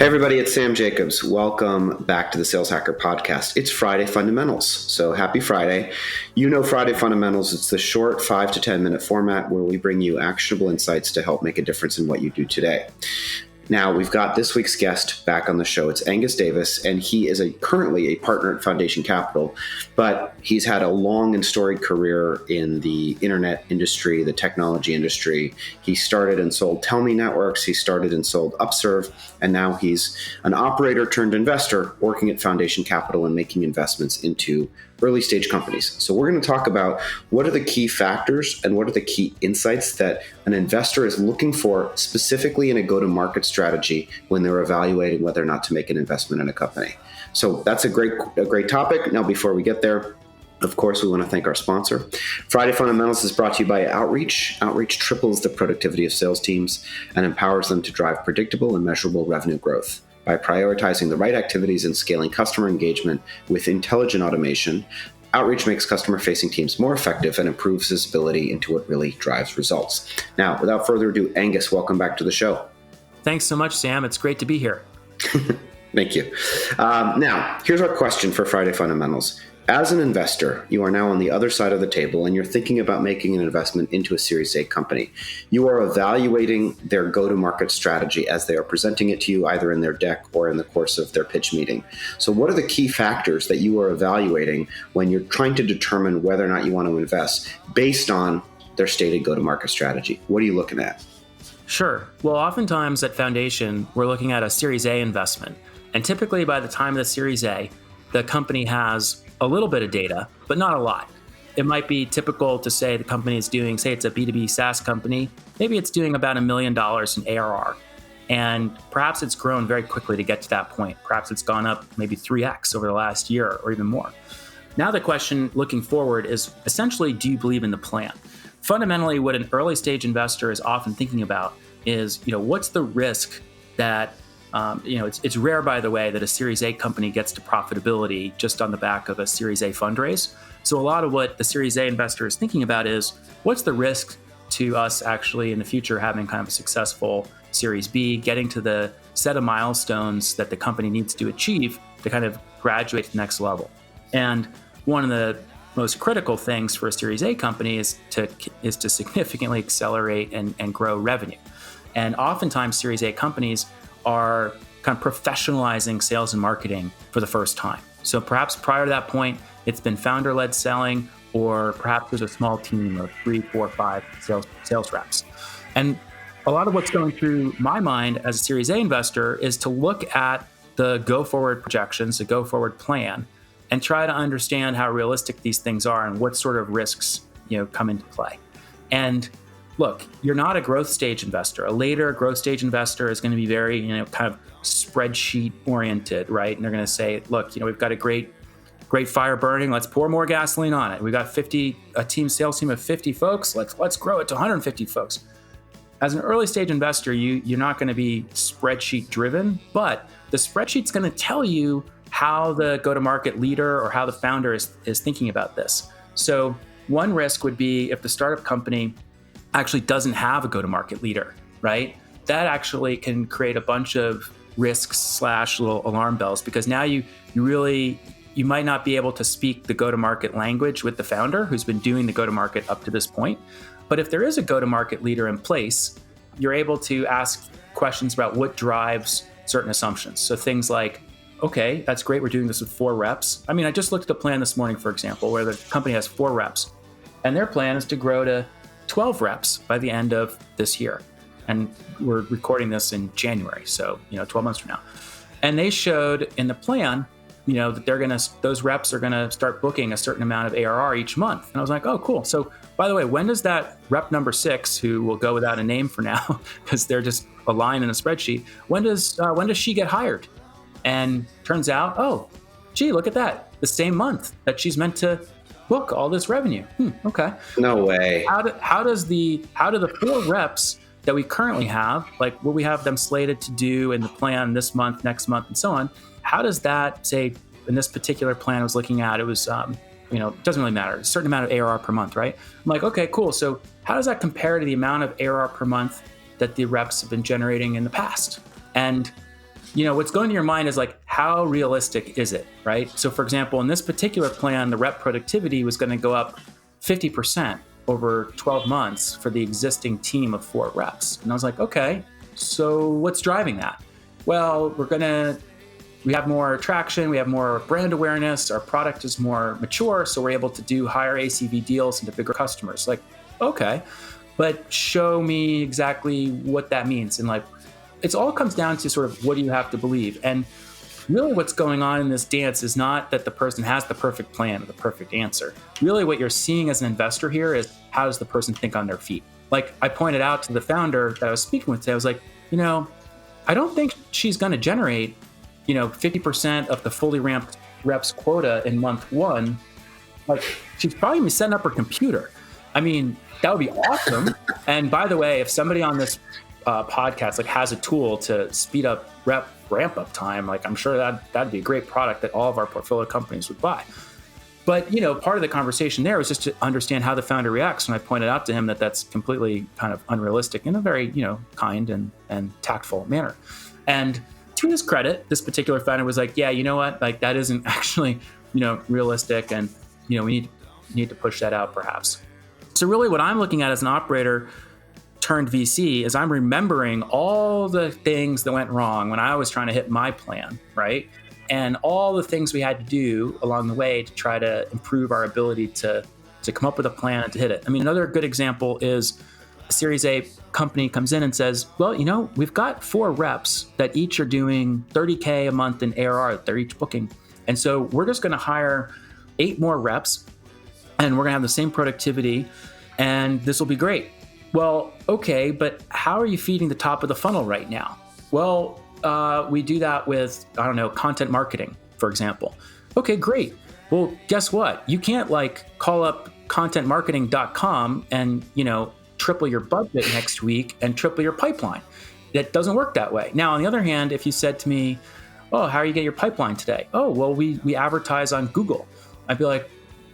Everybody, it's Sam Jacobs. Welcome back to the Sales Hacker Podcast. It's Friday Fundamentals, so happy Friday. You know Friday Fundamentals, it's the short 5 to 10 minute format where we bring you actionable insights to help make a difference in what you do today. Now, we've got this week's guest back on the show. It's Angus Davis, and he is currently a partner at Foundation Capital, but he's had a long and storied career in the internet industry, the technology industry. He started and sold Tellme Networks. He started and sold Upserve, and now he's an operator turned investor working at Foundation Capital and making investments into early stage companies. So we're going to talk about what are the key factors and what are the key insights that an investor is looking for specifically in a go-to-market strategy when they're evaluating whether or not to make an investment in a company. So that's a great topic. Now, before we get there, of course, we want to thank our sponsor. Friday Fundamentals is brought to you by Outreach. Outreach triples the productivity of sales teams and empowers them to drive predictable and measurable revenue growth. By prioritizing the right activities and scaling customer engagement with intelligent automation, Outreach makes customer-facing teams more effective and improves visibility into what really drives results. Now, without further ado, Angus, welcome back to the show. Thanks so much, Sam. It's great to be here. Thank you. Now, here's our question for Friday Fundamentals. As an investor, you are now on the other side of the table and you're thinking about making an investment into a Series A company. You are evaluating their go-to-market strategy as they are presenting it to you either in their deck or in the course of their pitch meeting. So what are the key factors that you are evaluating when you're trying to determine whether or not you want to invest based on their stated go-to-market strategy? What are you looking at? Sure. Well, oftentimes at Foundation, we're looking at a Series A investment. And typically by the time of the Series A, the company has a little bit of data, but not a lot. It might be typical to say the company is doing, say it's a B2B SaaS company, maybe it's doing about $1 million in ARR. And perhaps it's grown very quickly to get to that point. Perhaps it's gone up maybe 3x over the last year or even more. Now the question looking forward is essentially, do you believe in the plan? Fundamentally, what an early stage investor is often thinking about is, what's the risk that it's rare, by the way, that a Series A company gets to profitability just on the back of a Series A fundraise. So a lot of what the Series A investor is thinking about is, what's the risk to us actually in the future having kind of a successful Series B, getting to the set of milestones that the company needs to achieve to kind of graduate to the next level. And one of the most critical things for a Series A company is to significantly accelerate and grow revenue. And oftentimes Series A companies are kind of professionalizing sales and marketing for the first time. So perhaps prior to that point, it's been founder-led selling, or perhaps there's a small team of 3, 4, 5 sales reps. And a lot of what's going through my mind as a Series A investor is to look at the go-forward projections, the go-forward plan, and try to understand how realistic these things are and what sort of risks come into play. And look, you're not a growth stage investor. A later growth stage investor is going to be very, kind of spreadsheet oriented, right? And they're going to say, look, we've got a great fire burning. Let's pour more gasoline on it. We've got a sales team of 50 folks. Let's grow it to 150 folks. As an early stage investor, you're not going to be spreadsheet driven, but the spreadsheet's going to tell you how the go-to-market leader or how the founder is thinking about this. So one risk would be if the startup company actually doesn't have a go-to-market leader, right? That actually can create a bunch of risks / little alarm bells, because now you might not be able to speak the go-to-market language with the founder who's been doing the go-to-market up to this point. But if there is a go-to-market leader in place, you're able to ask questions about what drives certain assumptions. So things like, okay, that's great. We're doing this with 4 reps. I mean, I just looked at the plan this morning, for example, where the company has 4 reps and their plan is to grow to 12 reps by the end of this year. And we're recording this in January, so 12 months from now. And they showed in the plan, that those reps are gonna start booking a certain amount of ARR each month. And I was like, oh, cool. So by the way, when does that rep number 6, who will go without a name for now, because they're just a line in a spreadsheet, when does she get hired? And turns out, oh, gee, look at that, the same month that she's meant to book all this revenue. Okay. No way. How do the 4 reps that we currently have, like what we have them slated to do in the plan this month, next month, and so on, how does that, say, in this particular plan I was looking at, it was, it doesn't really matter, a certain amount of ARR per month, right? I'm like, okay, cool. So how does that compare to the amount of ARR per month that the reps have been generating in the past? And what's going to your mind is like, how realistic is it, right? So for example, in this particular plan, the rep productivity was going to go up 50% over 12 months for the existing team of 4 reps. And I was like, okay, so what's driving that? Well, we have more traction, we have more brand awareness, our product is more mature, so we're able to do higher ACV deals into bigger customers. Like, okay, but show me exactly what that means. And like, it all comes down to sort of what do you have to believe? And really what's going on in this dance is not that the person has the perfect plan or the perfect answer. Really what you're seeing as an investor here is how does the person think on their feet? Like I pointed out to the founder that I was speaking with today, I was like, I don't think she's going to generate 50% of the fully ramped reps quota in month 1. Like she's probably setting up her computer. I mean, that would be awesome. And by the way, if somebody on this podcast like has a tool to speed up rep ramp up time, like I'm sure that'd be a great product that all of our portfolio companies would buy. But part of the conversation there was just to understand how the founder reacts. And I pointed out to him that that's completely kind of unrealistic in a very kind and tactful manner. And to his credit, this particular founder was like, yeah, you know what, like that isn't actually realistic, and we need to push that out perhaps. So really what I'm looking at as an operator turned VC is I'm remembering all the things that went wrong when I was trying to hit my plan, right? And all the things we had to do along the way to try to improve our ability to come up with a plan and to hit it. I mean, another good example is a Series A company comes in and says, well, we've got 4 reps that each are doing $30K a month in ARR that they're each booking. And so we're just going to hire 8 more reps and we're going to have the same productivity and this will be great. Well, okay, but how are you feeding the top of the funnel right now? Well, we do that with, content marketing, for example. Okay, great. Well, guess what? You can't call up contentmarketing.com and, triple your budget next week and triple your pipeline. That doesn't work that way. Now, on the other hand, if you said to me, oh, how are you getting your pipeline today? Oh, well, we advertise on Google. I'd be like,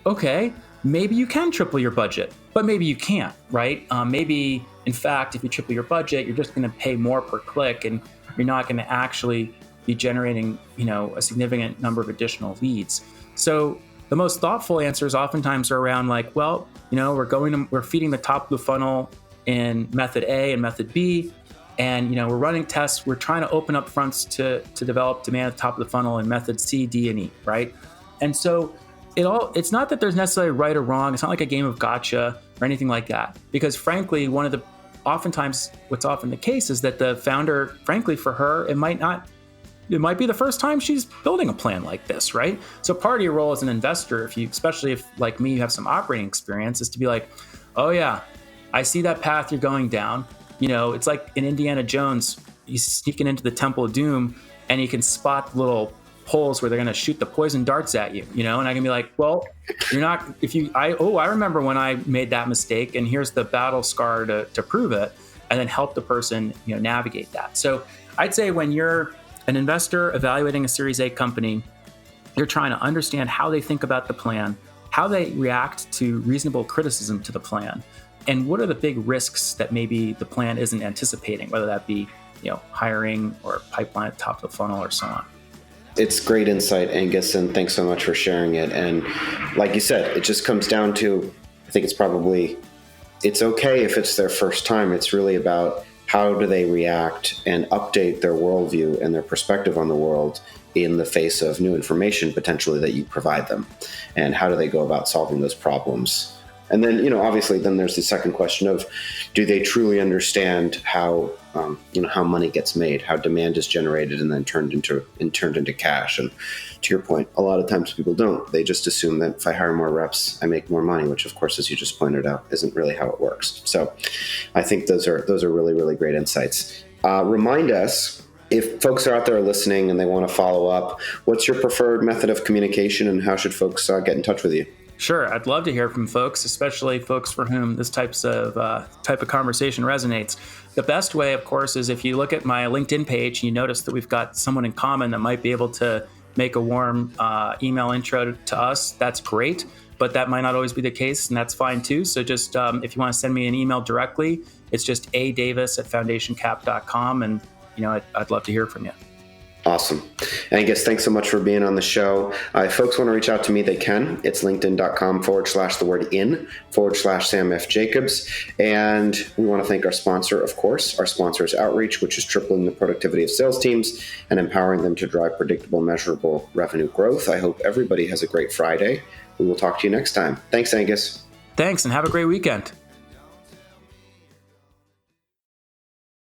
okay, maybe you can triple your budget, but maybe you can't, right? Maybe, in fact, if you triple your budget, you're just going to pay more per click and you're not going to actually be generating, a significant number of additional leads. So the most thoughtful answers oftentimes are around we're feeding the top of the funnel in method A and method B, and we're running tests. We're trying to open up fronts to develop demand at the top of the funnel in method C, D, and E, right? And so it's not that there's necessarily right or wrong. It's not like a game of gotcha or anything like that. Because frankly, oftentimes what's often the case is that the founder, frankly, for her, it might be the first time she's building a plan like this, right? So part of your role as an investor, especially if like me, you have some operating experience, is to be like, oh yeah, I see that path you're going down. It's like in Indiana Jones, he's sneaking into the Temple of Doom and he can spot little holes where they're going to shoot the poison darts at you, and I can be like, well, you're not, I remember when I made that mistake and here's the battle scar to prove it, and then help the person, navigate that. So I'd say when you're an investor evaluating a Series A company, you're trying to understand how they think about the plan, how they react to reasonable criticism to the plan, and what are the big risks that maybe the plan isn't anticipating, whether that be, hiring or pipeline at the top of the funnel or so on. It's great insight, Angus, and thanks so much for sharing it. And like you said, it just comes down to, I think it's okay if it's their first time. It's really about how do they react and update their worldview and their perspective on the world in the face of new information potentially that you provide them, and how do they go about solving those problems. And then, obviously, then there's the second question of, do they truly understand how money gets made, how demand is generated and then turned into cash? And to your point, a lot of times people don't. They just assume that if I hire more reps, I make more money, which, of course, as you just pointed out, isn't really how it works. So I think those are really, really great insights. Remind us, if folks are out there listening and they want to follow up, what's your preferred method of communication and how should folks get in touch with you? Sure. I'd love to hear from folks, especially folks for whom this type of conversation resonates. The best way, of course, is if you look at my LinkedIn page and you notice that we've got someone in common that might be able to make a warm email intro to us. That's great, but that might not always be the case, and that's fine too. So just if you want to send me an email directly, it's just adavis@foundationcap.com, and I'd love to hear from you. Awesome. Angus, thanks so much for being on the show. If folks want to reach out to me, they can. It's linkedin.com/in/Sam F. Jacobs. And we want to thank our sponsor, of course. Our sponsor is Outreach, which is tripling the productivity of sales teams and empowering them to drive predictable, measurable revenue growth. I hope everybody has a great Friday. We will talk to you next time. Thanks, Angus. Thanks, and have a great weekend.